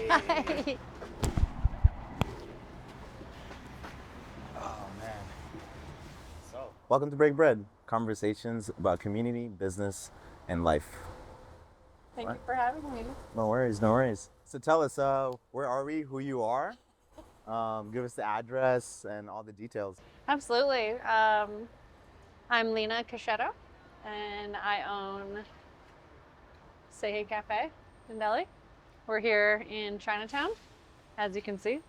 Hi. Oh man. So, welcome to Break Bread, conversations about community, business, and life. Thank What? you for having me. No worries, no worries. So tell us, where are we? Who you are? Give us the address and all the details. Absolutely. I'm Lina Cashchetto, and I own Hey Cafe Deli. We're here in Chinatown, as you can see.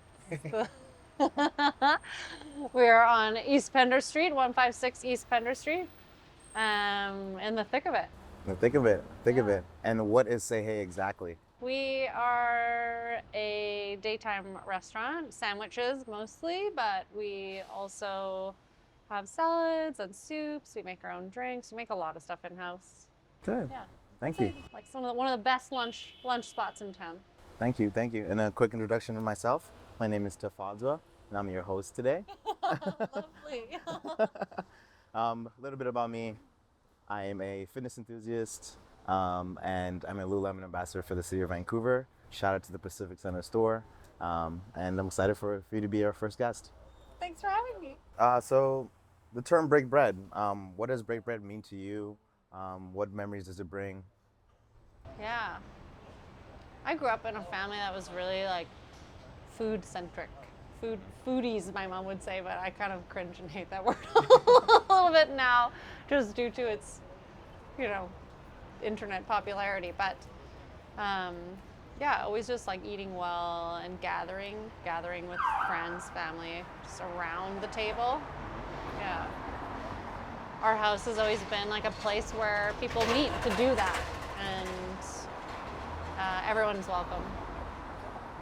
We're on East Pender Street, 156 East Pender Street, in the thick of it. Now think of it. Think of Yeah. it. And what is Say Hey exactly? We are a daytime restaurant, sandwiches mostly, but we also have salads and soups. We make our own drinks. We make a lot of stuff in house. Good. Yeah, Thank you. like one of the best lunch spots in town. Thank you. Thank you. And a quick introduction of myself. My name is Tafadzwa, and I'm your host today. Lovely. A little bit about me. I am a fitness enthusiast, and I'm a Lululemon ambassador for the city of Vancouver. Shout out to the Pacific Center store, and I'm excited for you to be our first guest. Thanks for having me. So, the term break bread, what does break bread mean to you? What memories does it bring? Yeah, I grew up in a family that was really like food centric. Foodies, my mom would say, but I kind of cringe and hate that word a little bit now, just due to its, you know, internet popularity. But yeah, always just like eating well and gathering with friends, family, just around the table. Yeah, our house has always been like a place where people meet to do that, and everyone's welcome.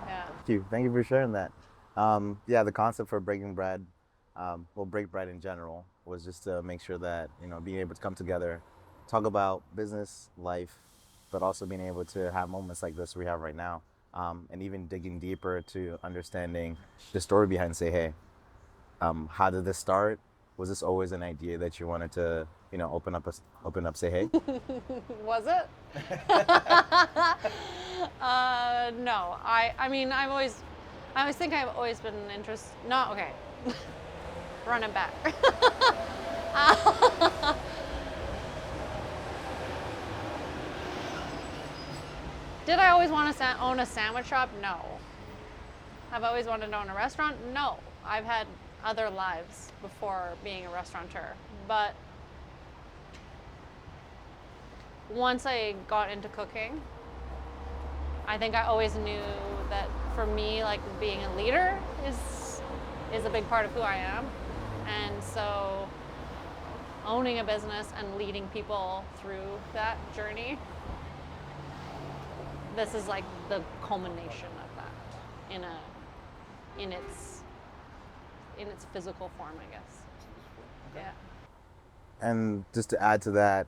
Yeah. Thank you for sharing that. Yeah, the concept for breaking bread, well, break bread in general, was just to make sure that being able to come together, talk about business, life, but also being able to have moments like this we have right now, and even digging deeper to understanding the story behind Say Hey. How did this start? Was this always an idea that you wanted to, open up Say Hey? Was it? No. I mean, I always think I've always been interested. No, okay. Run it back. Did I always want to own a sandwich shop? No. Have I always wanted to own a restaurant? No. I've had other lives before being a restaurateur. But once I got into cooking, I think I always knew that for me, like being a leader is a big part of who I am. And so owning a business and leading people through that journey, this is like the culmination of that in its physical form, I guess. Okay. Yeah. And just to add to that,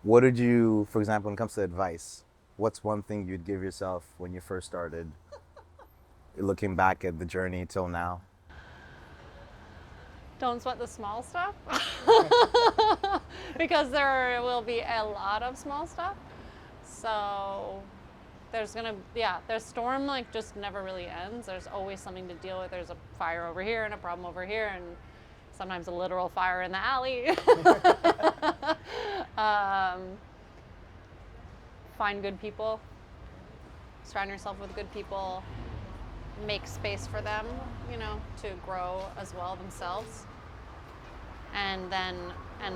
what did you, for example, when it comes to advice, what's one thing you'd give yourself when you first started, looking back at the journey till now? Don't sweat the small stuff because there will be a lot of small stuff. So there's storm like just never really ends. There's always something to deal with. There's a fire over here and a problem over here, and sometimes a literal fire in the alley. Find good people, surround yourself with good people, make space for them, to grow as well themselves, and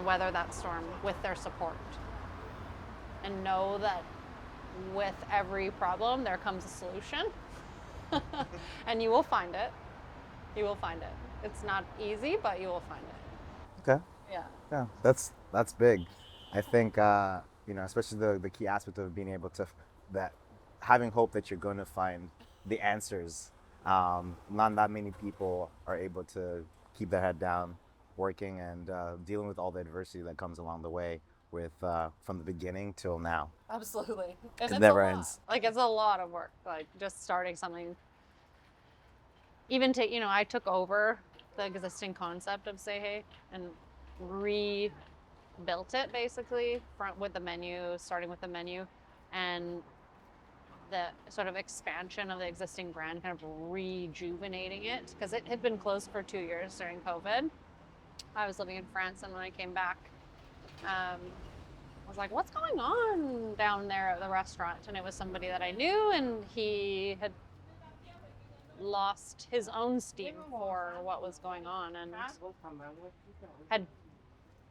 weather that storm with their support. And know that with every problem there comes a solution. And you will find it. You will find it. It's not easy, but you will find it. Okay. Yeah. Yeah, that's big. I think especially the key aspect of being able to that having hope that you're going to find the answers. Not that many people are able to keep their head down, working and dealing with all the adversity that comes along the way with from the beginning till now. Absolutely. And It it's never a lot. ends. Like it's a lot of work. Like just starting something. Even I took over the existing concept of Say Hey and rebuilt it basically starting with the menu, and the sort of expansion of the existing brand, kind of rejuvenating it, because it had been closed for 2 years during COVID. I was living in France, and when I came back, I was like, what's going on down there at the restaurant? And it was somebody that I knew, and he had lost his own steam for what was going on, and had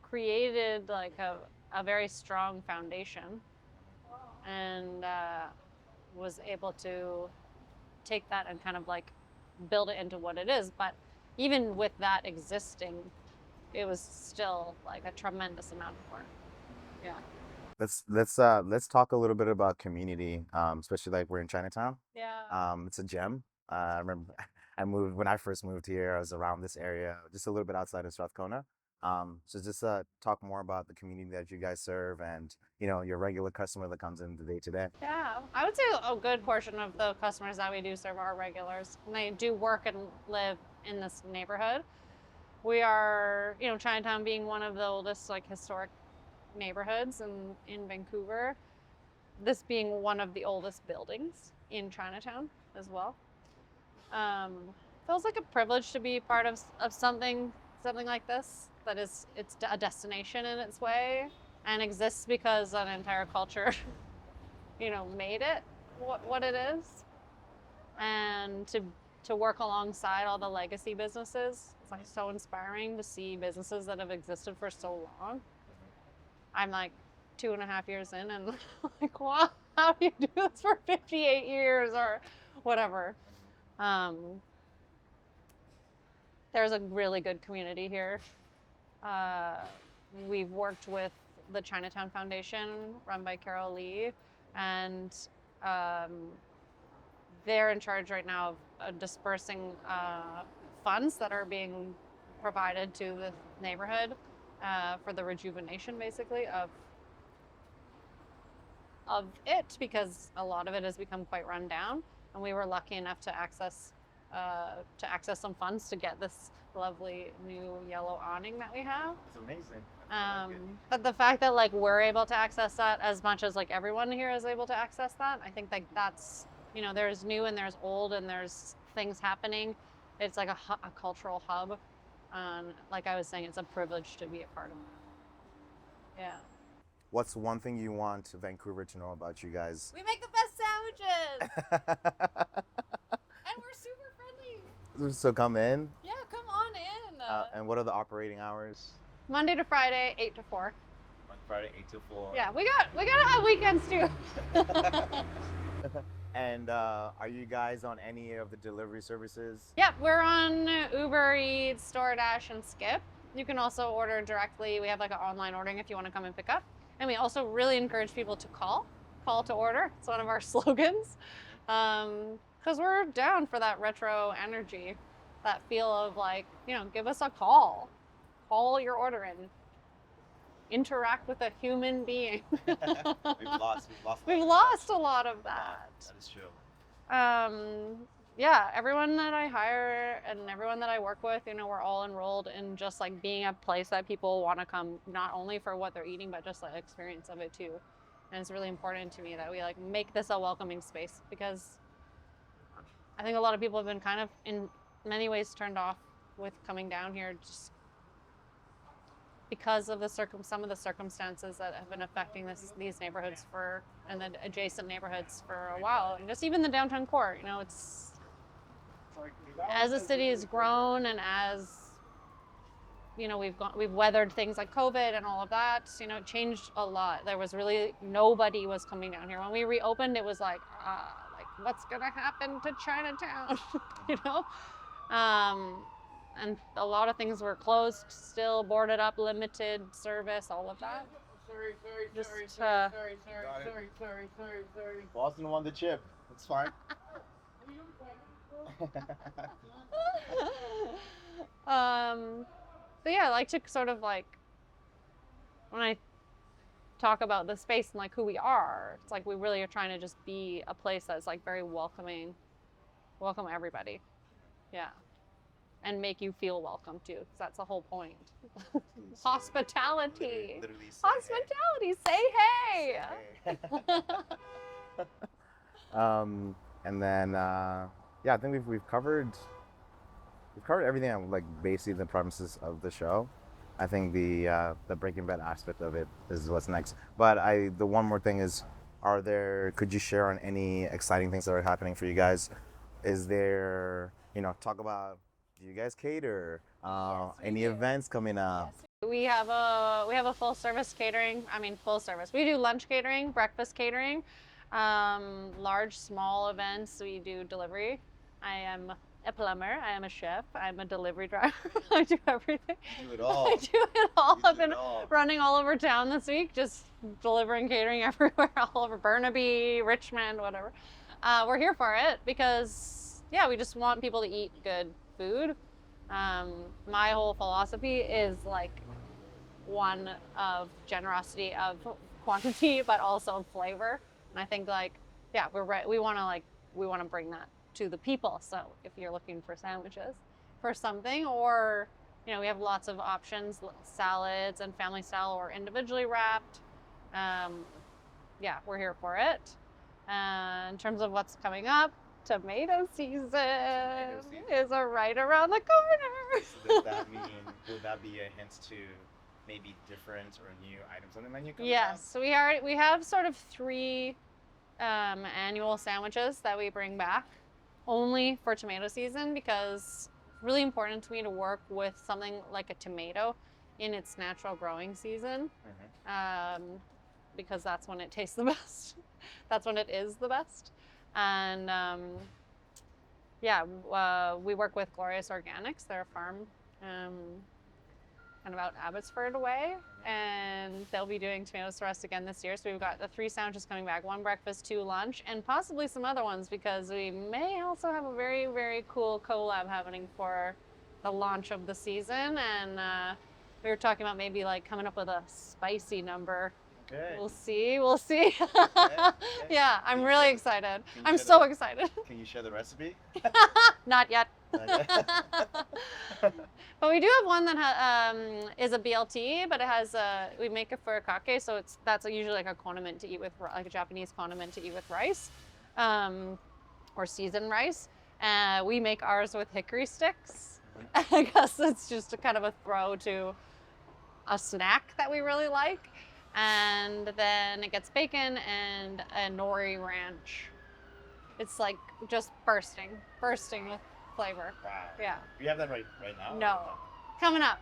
created like a very strong foundation, and was able to take that and kind of like build it into what it is. But even with that existing, it was still like a tremendous amount of work. Yeah. Let's talk a little bit about community, especially like we're in Chinatown. Yeah. It's a gem. I remember when I first moved here. I was around this area, just a little bit outside of Strathcona. So just talk more about the community that you guys serve, and your regular customer that comes in the day to day. Yeah, I would say a good portion of the customers that we do serve are regulars. And they do work and live in this neighborhood. We are, Chinatown being one of the oldest like historic neighborhoods in Vancouver. This being one of the oldest buildings in Chinatown as well. Feels like a privilege to be part of something like this. That is, it's a destination in its way, and exists because an entire culture, made it what it is, and to work alongside all the legacy businesses. It's like so inspiring to see businesses that have existed for so long. I'm like 2.5 years in, and like, wow, how do you do this for 58 years or whatever? There's a really good community here. We've worked with the Chinatown Foundation, run by Carol Lee, and they're in charge right now of dispersing funds that are being provided to the neighborhood for the rejuvenation, basically, of it, because a lot of it has become quite run down, and we were lucky enough to access some funds to get this lovely new yellow awning that we have. It's amazing. But the fact that like we're able to access that as much as like everyone here is able to access that, I think like that's, there's new and there's old and there's things happening. It's like a cultural hub. Like I was saying, it's a privilege to be a part of that. Yeah. What's one thing you want Vancouver to know about you guys? We make the best sandwiches! And we're super friendly. So come in. Yeah, come on in. And what are the operating hours? Monday to Friday, 8 to 4. Monday, Friday, 8 to 4. Yeah, we gotta have weekends too. And are you guys on any of the delivery services? Yep, we're on Uber Eats, DoorDash, and Skip. You can also order directly. We have like an online ordering if you want to come and pick up. And we also really encourage people to call to order. It's one of our slogans. Because we're down for that retro energy, that feel of like, give us a call. Call your order in. Interact with a human being. We've lost a lot of that. That is true. Yeah, everyone that I hire and everyone that I work with, we're all enrolled in just like being a place that people want to come, not only for what they're eating, but just the experience of it too. And it's really important to me that we like make this a welcoming space, because I think a lot of people have been kind of in many ways turned off with coming down here just because of some of the circumstances that have been affecting these neighborhoods and the adjacent neighborhoods for a while, and just even the downtown core. It's as the city has grown, and as we've weathered things like COVID and all of that. It changed a lot. There was really nobody was coming down here when we reopened. It was like what's gonna happen to Chinatown, And a lot of things were closed, still boarded up, limited service, all of that. Sorry. Boston won the chip. It's fine. But yeah, I like to sort of like, when I talk about the space and like who we are, it's like we really are trying to just be a place that's like very welcoming, welcome everybody. Yeah. And make you feel welcome too, because that's the whole point. Hospitality. Literally Hospitality. Say hey. Say hey. And then yeah, I think we've covered everything on like basically the premises of the show. I think the Breaking Bad aspect of it is what's next. But the one more thing is, could you share on any exciting things that are happening for you guys? Is there, talk about, do you guys cater? Any events coming up? We have a full service catering. I mean, full service. We do lunch catering, breakfast catering, large, small events. We do delivery. I am a plumber. I am a chef. I'm a delivery driver. I do everything. You do it all. I do it all. You I've do it been all. running all over town this week, just delivering catering everywhere, all over Burnaby, Richmond, whatever. We're here for it because, yeah, we just want people to eat good food. My whole philosophy is like one of generosity of quantity, but also flavor. And I think like, yeah, we're right. We want to bring that to the people. So if you're looking for sandwiches for something, or, we have lots of options, salads and family style or individually wrapped. Yeah, we're here for it. In terms of what's coming up, tomato season is right around the corner. So does that mean, would that be a hint to maybe different or new items on the menu coming up? Yes, so we have sort of 3 annual sandwiches that we bring back only for tomato season, because it's really important to me to work with something like a tomato in its natural growing season, because that's when it tastes the best. That's when it is the best. And yeah, we work with Glorious Organics. They're a farm kind of out Abbotsford away, and they'll be doing tomatoes for us again this year. So we've got the 3 sandwiches coming back, 1 breakfast, 2 lunch, and possibly some other ones, because we may also have a very, very cool collab happening for the launch of the season. And we were talking about maybe like coming up with a spicy number. Okay. We'll see. Okay. Yeah, I'm really excited. Can you I'm share so the- excited. Can you share the recipe? Not yet. Not yet? But we do have one that is a BLT, but it has we make it for a so that's usually like a condiment to eat with, like a Japanese condiment to eat with rice, or seasoned rice. We make ours with hickory sticks. I guess it's just a kind of a throw to a snack that we really like. And then it gets bacon and a nori ranch. It's like just bursting with flavor. Wow. Yeah. You have that right now? No. Coming up.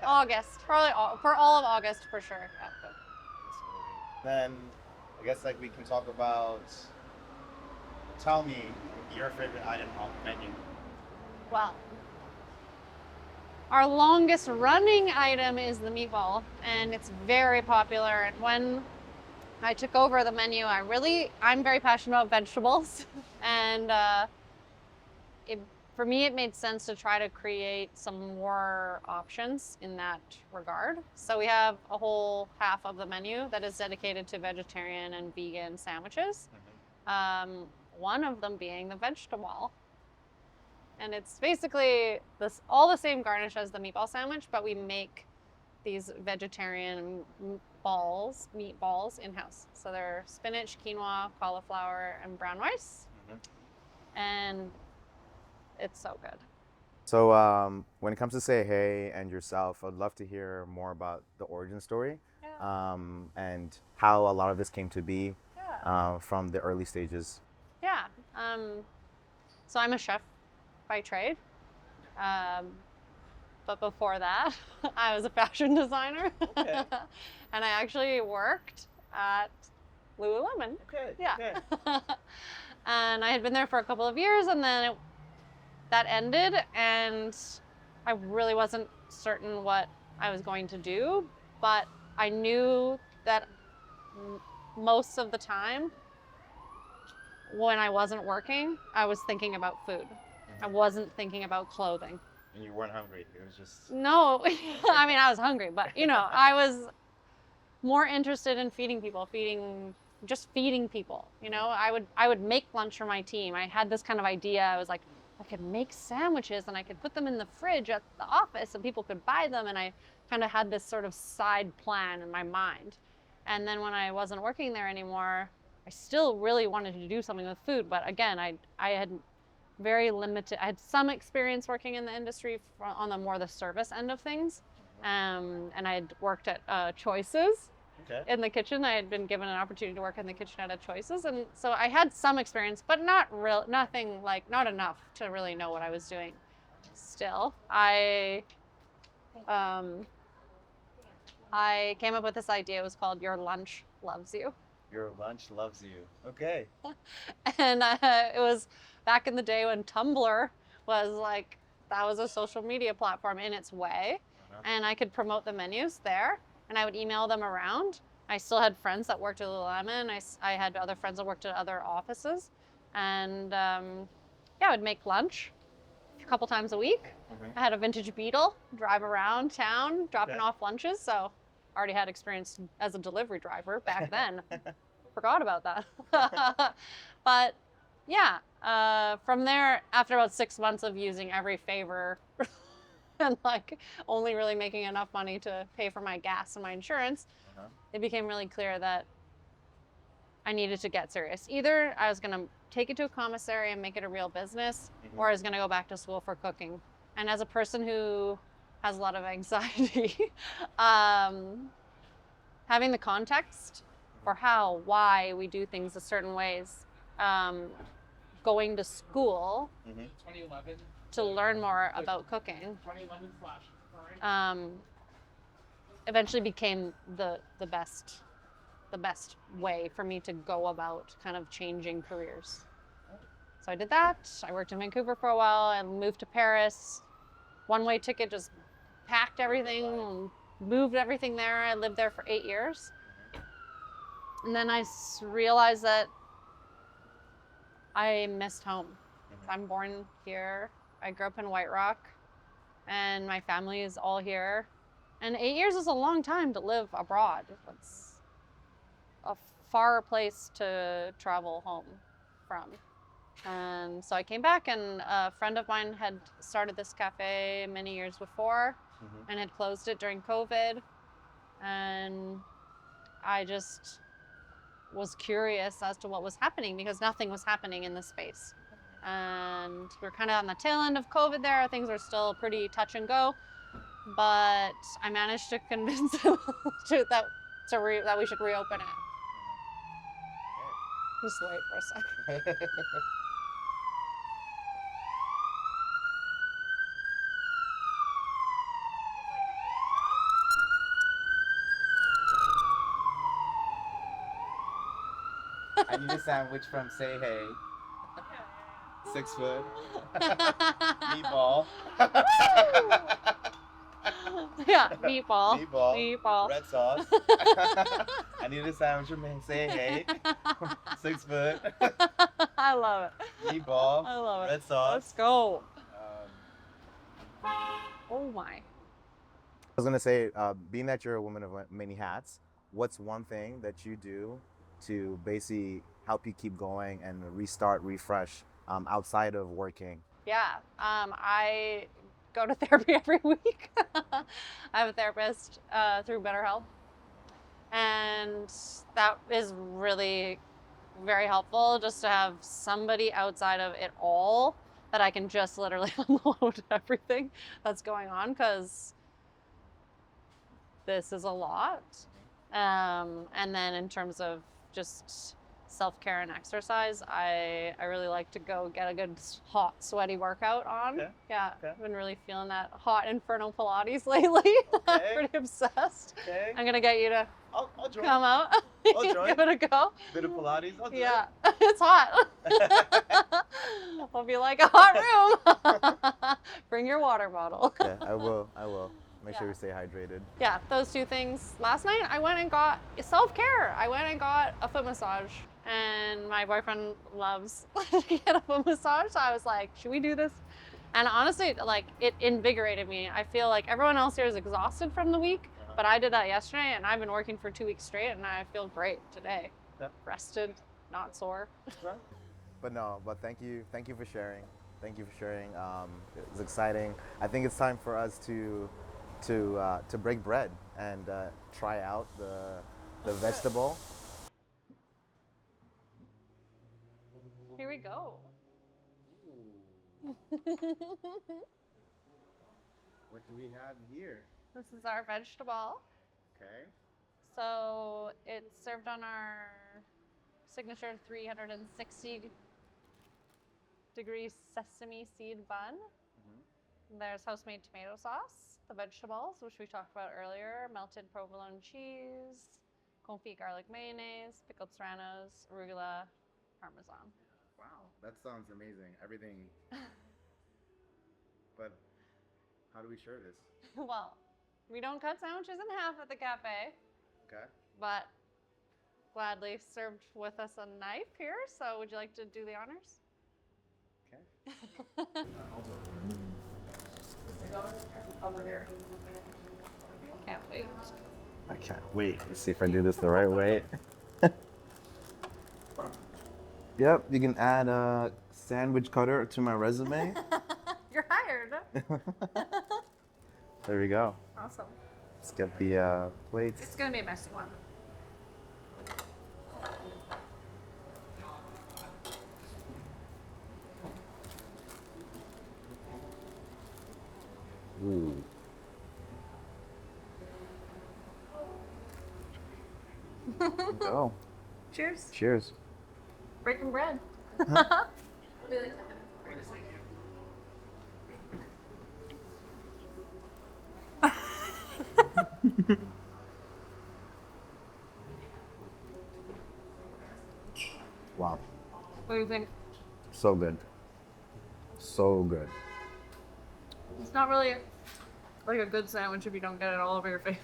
August. Probably for all of August for sure. Yeah. Then I guess like we can talk about, tell me your favorite item on the menu. Well, our longest running item is the meatball, and it's very popular. And when I took over the menu, I'm very passionate about vegetables. And for me, it made sense to try to create some more options in that regard. So we have a whole half of the menu that is dedicated to vegetarian and vegan sandwiches. One of them being the vegetable. And it's basically all the same garnish as the meatball sandwich, but we make these vegetarian meatballs in-house. So they're spinach, quinoa, cauliflower, and brown rice. And it's so good. So when it comes to Say Hey and yourself, I'd love to hear more about the origin story, and how a lot of this came to be, from the early stages. Yeah. So I'm a chef by trade. But before that, I was a fashion designer. Okay. And I actually worked at Lululemon. Okay. Yeah. Okay. And I had been there for a couple of years, and then that ended, and I really wasn't certain what I was going to do, but I knew that most of the time when I wasn't working, I was thinking about food. I wasn't thinking about clothing. And you weren't hungry. It was just... No, I mean, I was hungry, but I was more interested in feeding people. I would make lunch for my team. I had this kind of idea. I was like, I could make sandwiches and I could put them in the fridge at the office and people could buy them. And I kind of had this sort of side plan in my mind. And then when I wasn't working there anymore, I still really wanted to do something with food, but again, I had very limited. I had some experience working in the industry on the more the service end of things, and I had worked at Choices in the kitchen. I had been given an opportunity to work in the kitchen at a Choices, and so I had some experience, but nothing like not enough to really know what I was doing. Still, um, I came up with this idea. It was called Your Lunch Loves You. Your lunch loves you. Okay. And it was back in the day when Tumblr was like, that was a social media platform in its way. And I could promote the menus there, and I would email them around. I still had friends that worked at Lululemon. I had other friends that worked at other offices. And yeah, I would make lunch a couple times a week. I had a vintage Beetle, drive around town, dropping off lunches. So I already had experience as a delivery driver back then. Forgot about that. But yeah, from there, after about 6 months of using every favor and like only really making enough money to pay for my gas and my insurance, it became really clear that I needed to get serious. Either I was going to take it to a commissary and make it a real business, or I was going to go back to school for cooking. And as a person who has a lot of anxiety, having the context for how, why we do things a certain ways, going to school to learn more about cooking, eventually became the best way for me to go about kind of changing careers. So I did that. I worked in Vancouver for a while and moved to Paris. One-way ticket, just packed everything and moved everything there. I lived there for 8 years. And then I realized that I missed home. I'm born here. I grew up in White Rock, and my family is all here. And 8 years is a long time to live abroad. It's a far place to travel home from. And so I came back, and a friend of mine had started this cafe many years before and had closed it during COVID. And I just was curious as to what was happening because nothing was happening in the space. And we're kind of on the tail end of COVID there. Things are still pretty touch and go. But I managed to convince him that we should reopen it. Just wait for a second. I need a sandwich from Say Hey. 6 foot. Meatball. Yeah, meatball. Red sauce. I need a sandwich from Say Hey. 6 foot. I love it. Meatball. I love it. Red sauce. Let's go. Oh my. I was gonna say, being that you're a woman of many hats, what's one thing that you do to basically help you keep going and restart, refresh outside of working? Yeah, I go to therapy every week. I have a therapist through BetterHelp, and that is really very helpful just to have somebody outside of it all that I can just literally unload everything that's going on, because this is a lot. And then in terms of just self-care and exercise, I really like to go get a good hot sweaty workout on. I've been really feeling that hot infernal Pilates lately. I'm pretty obsessed. I'm gonna get you to I'll join. come out. I'll join. Give it a go. Bit of Pilates. I'll do It's hot. It'll be like a hot room. Bring your water bottle. Okay, I will. Make sure we stay hydrated. Yeah, those two things. Last night I went and got self-care. I went and got a foot massage, and my boyfriend loves to get a foot massage. So I was like, should we do this? And honestly, like, it invigorated me. I feel like everyone else here is exhausted from the week, but I did that yesterday, and I've been working for 2 weeks straight, and I feel great today. Rested, not sore. But thank you for sharing. Thank you for sharing. It was exciting. I think it's time for us to break bread and try out the vegetable. Here we go. What do we have here? This is our vegetable. Okay. So it's served on our signature 360-degree sesame seed bun. There's house-made tomato sauce, the vegetables, which we talked about earlier, melted provolone cheese, confit garlic mayonnaise, pickled serranos, arugula, parmesan. Wow, that sounds amazing. Everything. But how do we share this? Well, we don't cut sandwiches in half at the cafe, Okay. but gladly served with us a knife here. So would you like to do the honors? Okay. Can't wait. I can't wait. Let's see if I do this the right way. Yep, you can add a sandwich cutter to my resume. You're hired. There we go. Awesome. Let's get the plates. It's gonna be a messy one. Ooh. Go. Cheers. Cheers. Breaking bread. Wow. What do you think? So good. So good. It's not really like a good sandwich if you don't get it all over your face.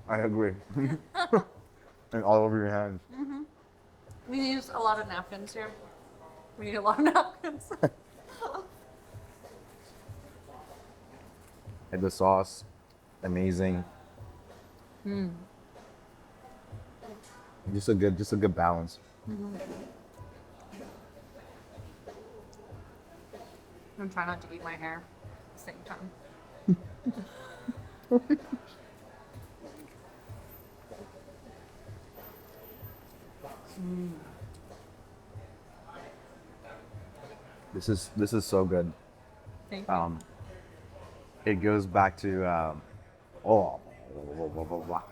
I agree. And all over your hands. We use a lot of napkins here. We need a lot of napkins. And the sauce, amazing. Just a good balance. I'm trying not to eat my hair at the same time. This is so good. Thank you. It goes back to What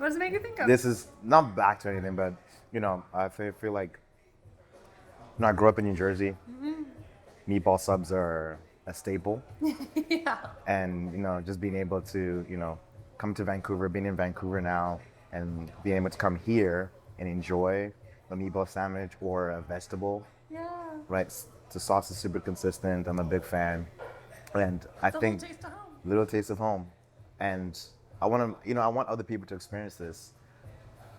does it make you think of? this is not back to anything, but you know, I feel like, you know, I grew up in New Jersey. Meatball subs are a staple, Yeah. and you know, just being able to, you know, come to Vancouver, being in Vancouver now, and being able to come here and enjoy a meatball sandwich or a vegetable, Yeah. right? The sauce is super consistent. I'm a big fan, and I It's a think little taste of home. little taste of home, and I want to, you know, I want other people to experience this.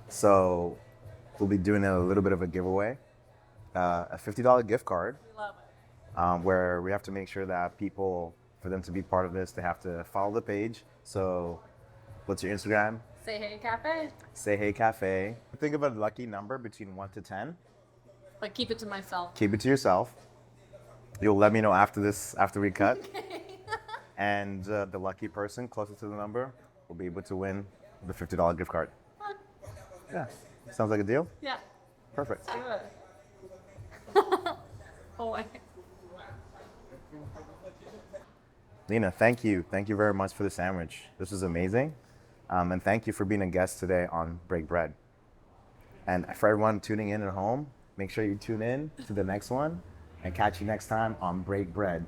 So we'll be doing a little bit of a giveaway, a $50 gift card, We love it. where we have to make sure that people, for them to be part of this, they have to follow the page. So what's your Instagram? Say Hey Cafe. Say Hey Cafe. Think of a lucky number between 1 to 10. Like, keep it to myself. Keep it to yourself. You'll let me know after we cut. And the lucky person closest to the number will be able to win the $50 gift card. Yeah. Sounds like a deal? Yeah. Perfect. Do it. Oh, wait. Lina, thank you. Thank you very much for the sandwich. This was amazing. And thank you for being a guest today on Break Bread. And for everyone tuning in at home, make sure you tune in to the next one and catch you next time on Break Bread.